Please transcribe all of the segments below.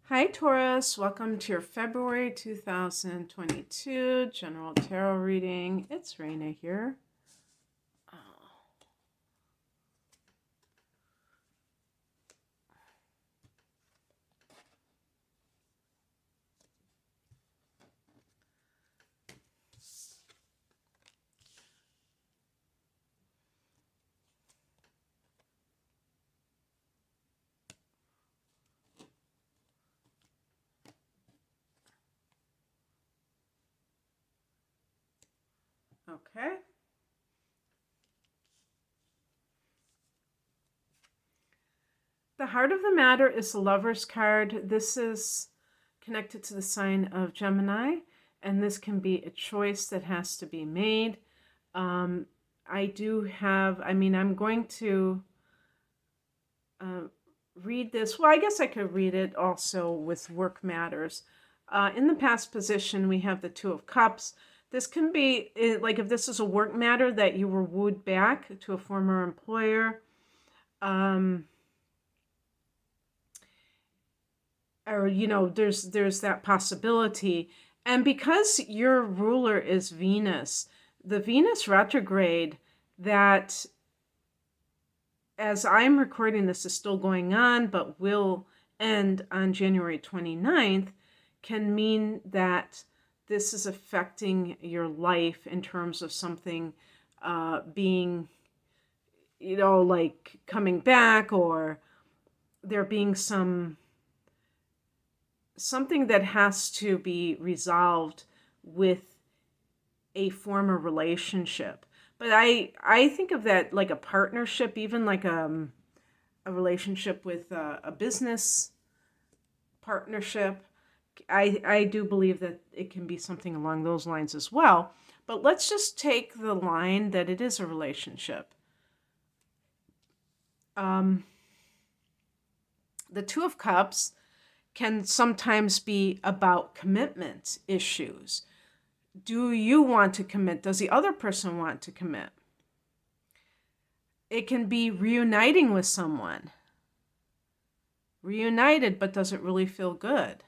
Hi, Taurus. Welcome to your February 2022 General Tarot reading. It's Raina here. Okay. The heart of the matter is the Lover's card. This is connected to the sign of Gemini, and this can be a choice that has to be made. I do have, I'm going to uh, read this. Well, I guess I could read it also with work matters. In the past position, we have the Two of Cups. This can be like if this is a work matter that you were wooed back to a former employer. Or there's that possibility. And because your ruler is Venus, the Venus retrograde that, as I'm recording this, is still going on but will end on January 29th, can mean that this is affecting your life in terms of something being, like coming back, or there being something that has to be resolved with a former relationship. But I think of that like a partnership, even like a relationship with a business partnership. I do believe that it can be something along those lines as well. But let's just take the line that it is a relationship. The Two of Cups can sometimes be about commitment issues. Do you want to commit? Does the other person want to commit? It can be reuniting with someone. Reunited, but does it really feel good?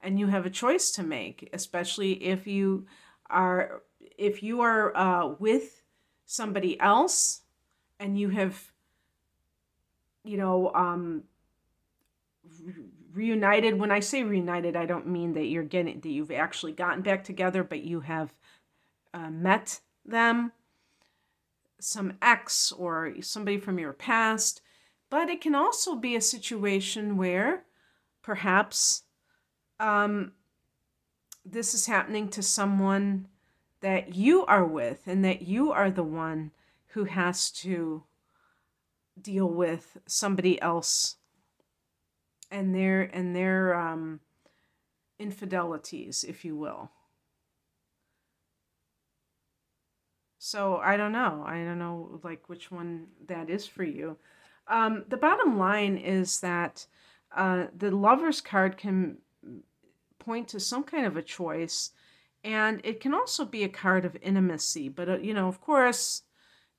And you have a choice to make, especially if you are with somebody else and you have, reunited. When I say reunited, I don't mean that you've actually gotten back together, but you have met them, some ex or somebody from your past. But it can also be a situation where perhaps this is happening to someone that you are with, and that you are the one who has to deal with somebody else and their infidelities, if you will. So I don't know like which one that is for you. The bottom line is that the Lover's card can point to some kind of a choice, and it can also be a card of intimacy. But of course,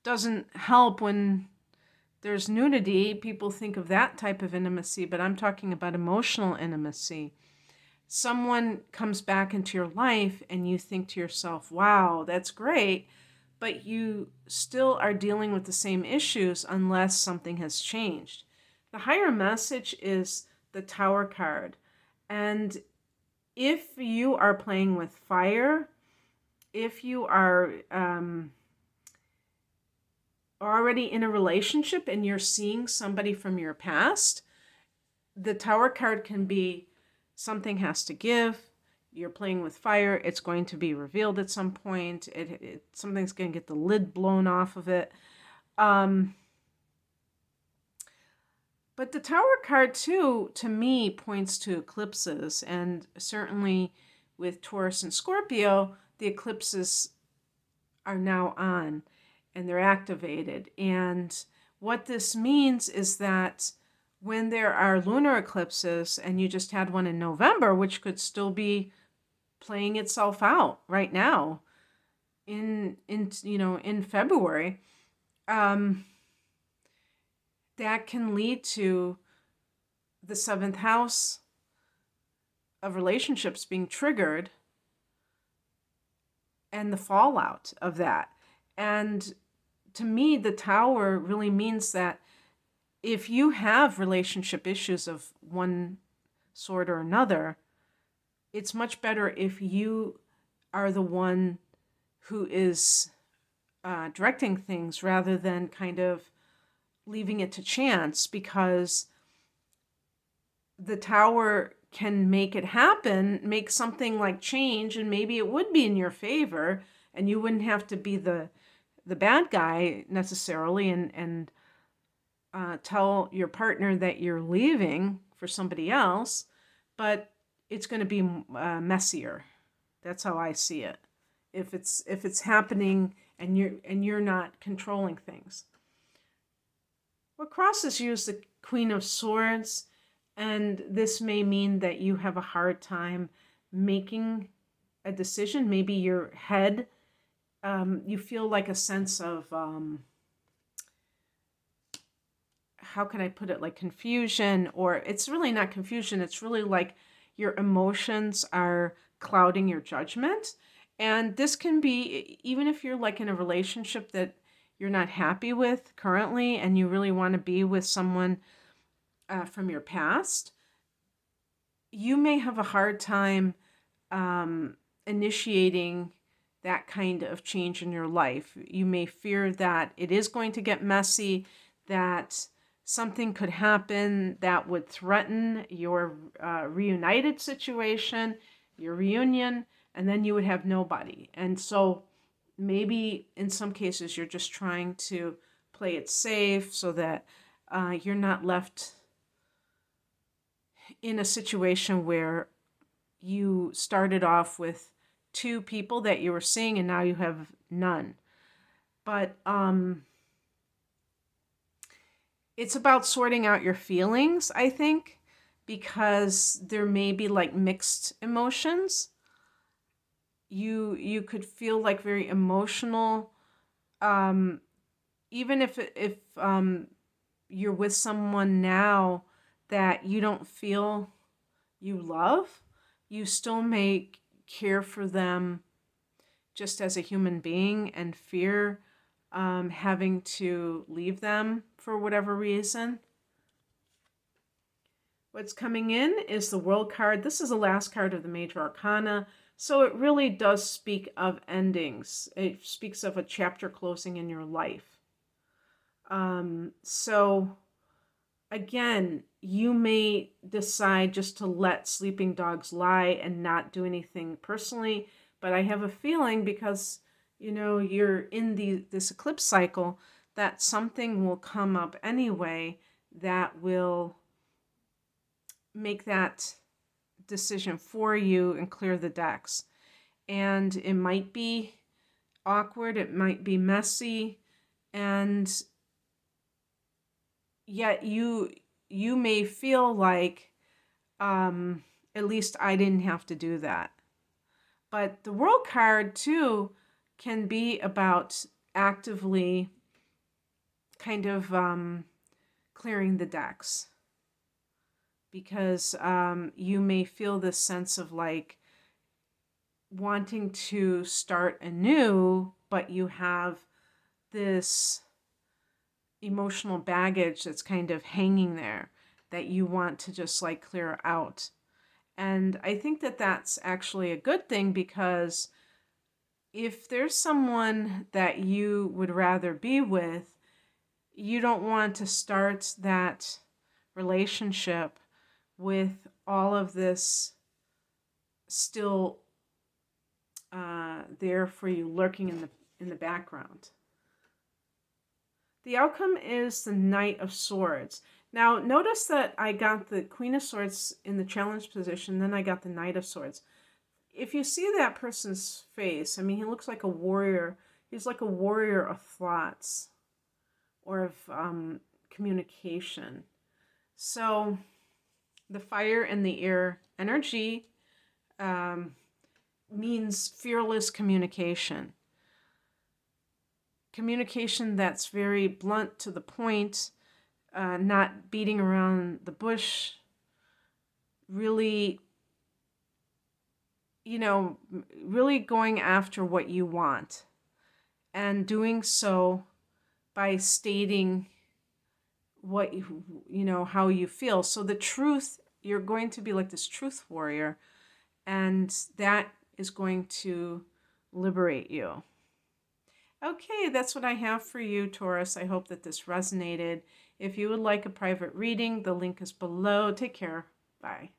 doesn't help when there's nudity. People think of that type of intimacy, but I'm talking about emotional intimacy. Someone comes back into your life and you think to yourself, wow, that's great, but you still are dealing with the same issues unless something has changed. The higher message is the Tower card. And if you are playing with fire, if you are already in a relationship and you're seeing somebody from your past, the Tower card can be something has to give. You're playing with fire. It's going to be revealed at some point. Something's going to get the lid blown off of it. But the Tower card, too, to me, points to eclipses. And certainly with Taurus and Scorpio, the eclipses are now on and they're activated. And what this means is that when there are lunar eclipses, and you just had one in November, which could still be playing itself out right now in February, that can lead to the seventh house of relationships being triggered and the fallout of that. And to me, the Tower really means that if you have relationship issues of one sort or another, it's much better if you are the one who is directing things rather than kind of leaving it to chance, because the Tower can make it happen, make something like change, and maybe it would be in your favor, and you wouldn't have to be the bad guy necessarily, and tell your partner that you're leaving for somebody else, but it's going to be messier. That's how I see it. If it's happening and you're not controlling things. What crosses you is the Queen of Swords, and this may mean that you have a hard time making a decision. Maybe your head, you feel like a sense of, how can I put it, like confusion, or it's really not confusion. It's really like your emotions are clouding your judgment. And this can be, even if you're like in a relationship that you're not happy with currently and you really want to be with someone from your past, you may have a hard time initiating that kind of change in your life. You may fear that it is going to get messy, that something could happen that would threaten your reunited situation, your reunion, and then you would have nobody. And so maybe in some cases you're just trying to play it safe so that you're not left in a situation where you started off with two people that you were seeing and now you have none. But it's about sorting out your feelings, I think, because there may be like mixed emotions. You could feel like very emotional, even if you're with someone now that you don't feel you love, you still may care for them just as a human being and fear having to leave them for whatever reason. What's coming in is the World card. This is the last card of the Major Arcana, so it really does speak of endings. It speaks of a chapter closing in your life. So again, you may decide just to let sleeping dogs lie and not do anything personally, but I have a feeling, because you're in this eclipse cycle, that something will come up anyway that will make that decision for you and clear the decks. And it might be awkward, it might be messy, and yet you may feel like, at least I didn't have to do that. But the World card too can be about actively kind of clearing the decks, because you may feel this sense of like wanting to start anew, but you have this emotional baggage that's kind of hanging there that you want to just like clear out. And I think that that's actually a good thing, because if there's someone that you would rather be with, you don't want to start that relationship with all of this still there for you, lurking in the background. The outcome is the Knight of Swords. Now, notice that I got the Queen of Swords in the challenge position, then I got the Knight of Swords. If you see that person's face, I mean, he looks like a warrior. He's like a warrior of thoughts or of communication. So the fire and the air energy means fearless communication. Communication that's very blunt, to the point, not beating around the bush, really really going after what you want and doing so by stating what how you feel. So the truth, you're going to be like this truth warrior, and that is going to liberate you. Okay, that's what I have for you, Taurus. I hope that this resonated. If you would like a private reading, the link is below. Take care. Bye.